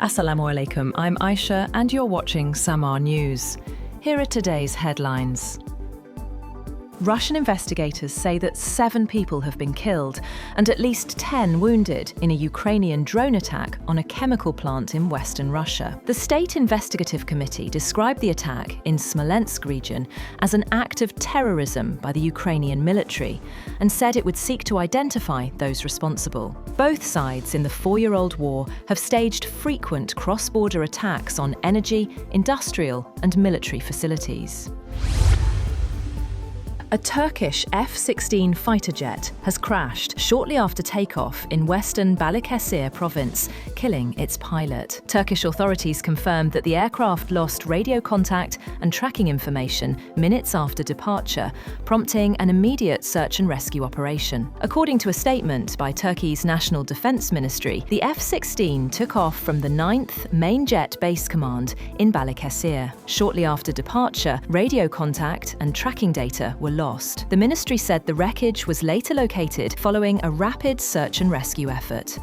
Assalamu alaikum, I'm Aisha and you're watching Samar News. Here are today's headlines. Russian investigators say that 7 people have been killed and at least 10 wounded in a Ukrainian drone attack on a chemical plant in western Russia. The State Investigative Committee described the attack in Smolensk region as an act of terrorism by the Ukrainian military and said it would seek to identify those responsible. Both sides in the 4-year-old war have staged frequent cross-border attacks on energy, industrial and military facilities. A Turkish F-16 fighter jet has crashed shortly after takeoff in western Balikesir province, killing its pilot. Turkish authorities confirmed that the aircraft lost radio contact and tracking information minutes after departure, prompting an immediate search and rescue operation. According to a statement by Turkey's National Defense Ministry, the F-16 took off from the 9th Main Jet Base Command in Balikesir. Shortly after departure, radio contact and tracking data were lost. The ministry said the wreckage was later located following a rapid search and rescue effort.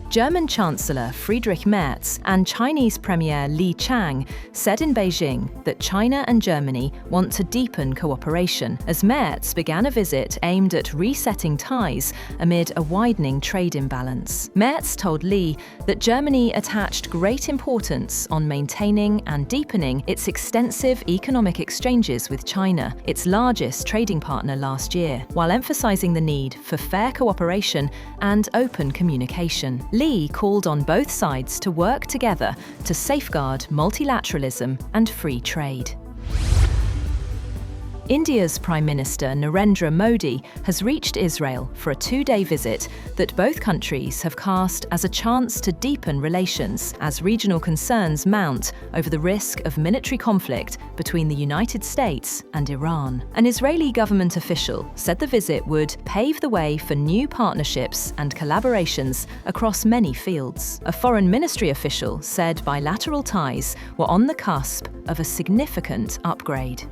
German Chancellor Friedrich Merz and Chinese Premier Li Qiang said in Beijing that China and Germany want to deepen cooperation as Merz began a visit aimed at resetting ties amid a widening trade imbalance. Merz told Li that Germany attached great importance on maintaining and deepening its extensive economic exchanges with China, its largest trading partner last year, while emphasizing the need for fair cooperation and open communication. Li called on both sides to work together to safeguard multilateralism and free trade. India's Prime Minister Narendra Modi has reached Israel for a 2-day visit that both countries have cast as a chance to deepen relations as regional concerns mount over the risk of military conflict between the United States and Iran. An Israeli government official said the visit would pave the way for new partnerships and collaborations across many fields. A foreign ministry official said bilateral ties were on the cusp of a significant upgrade.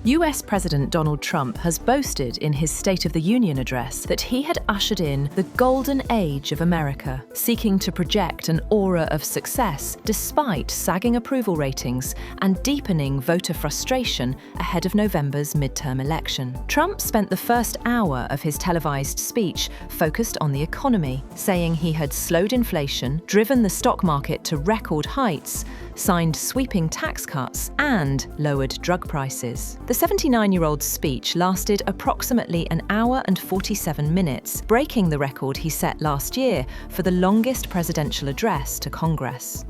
US President Donald Trump has boasted in his State of the Union address that he had ushered in the golden age of America, seeking to project an aura of success despite sagging approval ratings and deepening voter frustration ahead of November's midterm election. Trump spent the first hour of his televised speech focused on the economy, saying he had slowed inflation, driven the stock market to record heights, signed sweeping tax cuts, and lowered drug prices. The 79-year-old's speech lasted approximately an hour and 47 minutes, breaking the record he set last year for the longest presidential address to Congress.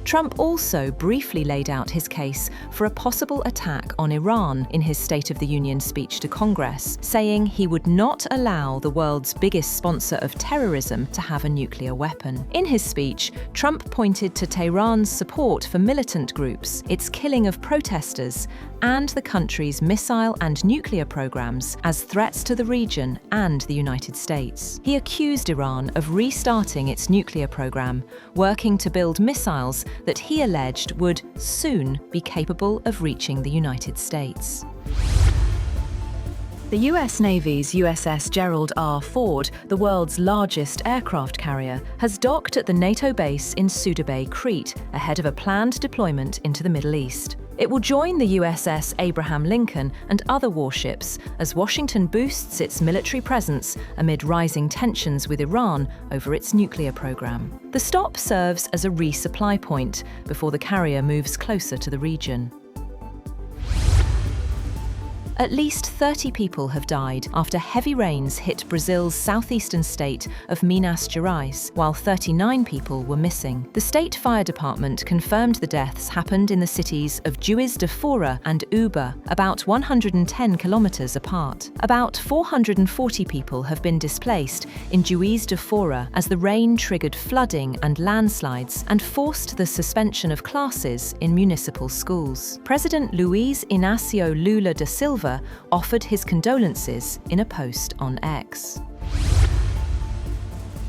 Trump also briefly laid out his case for a possible attack on Iran in his State of the Union speech to Congress, saying he would not allow the world's biggest sponsor of terrorism to have a nuclear weapon. In his speech, Trump pointed to Tehran's support for militant groups, its killing of protesters, and the country's missile and nuclear programs as threats to the region and the United States. He accused Iran of restarting its nuclear program, working to build missiles that he alleged would soon be capable of reaching the United States. The US Navy's USS Gerald R. Ford, the world's largest aircraft carrier, has docked at the NATO base in Suda, Crete, ahead of a planned deployment into the Middle East. It will join the USS Abraham Lincoln and other warships as Washington boosts its military presence amid rising tensions with Iran over its nuclear program. The stop serves as a resupply point before the carrier moves closer to the region. At least 30 people have died after heavy rains hit Brazil's southeastern state of Minas Gerais, while 39 people were missing. The state fire department confirmed the deaths happened in the cities of Juiz de Fora and Uba, about 110 kilometers apart. About 440 people have been displaced in Juiz de Fora as the rain triggered flooding and landslides and forced the suspension of classes in municipal schools. President Luiz Inácio Lula da Silva offered his condolences in a post on X.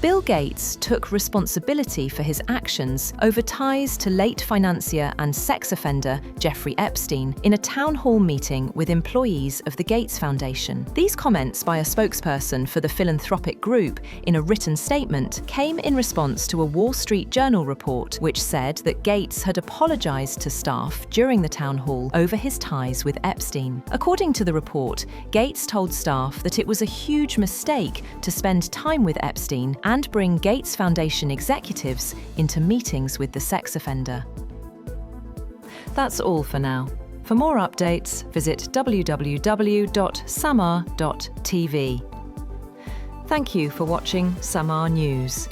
Bill Gates took responsibility for his actions over ties to late financier and sex offender Jeffrey Epstein in a town hall meeting with employees of the Gates Foundation. These comments by a spokesperson for the philanthropic group in a written statement came in response to a Wall Street Journal report which said that Gates had apologized to staff during the town hall over his ties with Epstein. According to the report, Gates told staff that it was a huge mistake to spend time with Epstein and bring Gates Foundation executives into meetings with the sex offender. That's all for now. For more updates, visit www.samar.tv. Thank you for watching Samar News.